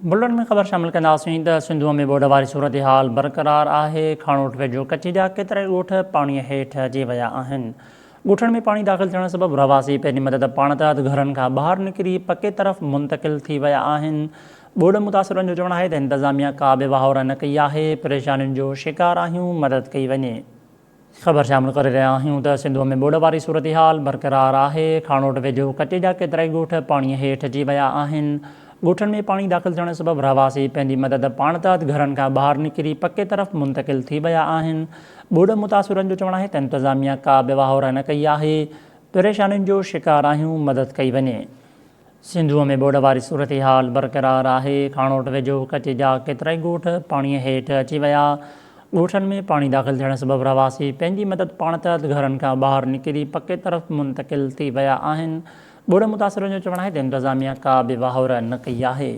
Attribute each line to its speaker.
Speaker 1: Bulletin में ख़बर शामिल कंदासीं त सिंधूअ में ॿोॾ वारी सूरत हाल बरक़रार आहे। खाणोट वेझो कच्छ जा केतिरा ॻोठ पाणीअ हेठि अची विया आहिनि। ॻोठनि में पाणी दाख़िल थियण सबबि रवासी पंहिंजी मदद पाण त घरनि खां ॿाहिरि निकिरी पके तरफ़ मुंतक़िल थी विया आहिनि। ॿोॾ मुतासिरनि जो चवणु आहे त इंतिज़ामिया का बि वाहौर न कई आहे। परेशानियुनि जो शिकार आहियूं, मदद कई वञे। ख़बर शामिल करे रहिया आहियूं त सिंधूअ में ॿोॾ वारी सूरत हाल बरक़रार आहे। खाणोट वेझो कच्छ जा केतिरा ई ॻोठ पाणीअ हेठि अची विया आहिनि। ॻोठनि में पाणी दाख़िल थियण सबबि रवासी पंहिंजी मदद पाण त घरनि खां ॿाहिरि निकिरी पके तरफ़ मुंतक़िल थी विया आहिनि। ॿोॾ मुतासिरनि जो चवणु आहे त इंतिज़ामिया का बि वाहौर न कई आहे। परेशानियुनि जो शिकार आहियूं, मदद कई वञे। सिंधूअ में ॿोॾ वारी सूरत हाल बरक़रार आहे। खाणोट वेझो कच्छ जा केतिरा ई ॻोठ पाणीअ हेठि अची विया। ॻोठनि में पाणी दाख़िल थियण सबबि रवासी पंहिंजी मदद पाण त घरनि खां ॿाहिरि निकिरी पके तरफ़ मुंतक़िल थी विया आहिनि। ॿोॾ मुतासिरनि जो चवणु आहे त इंतिज़ामिया का बि वाहौर न कई आहे।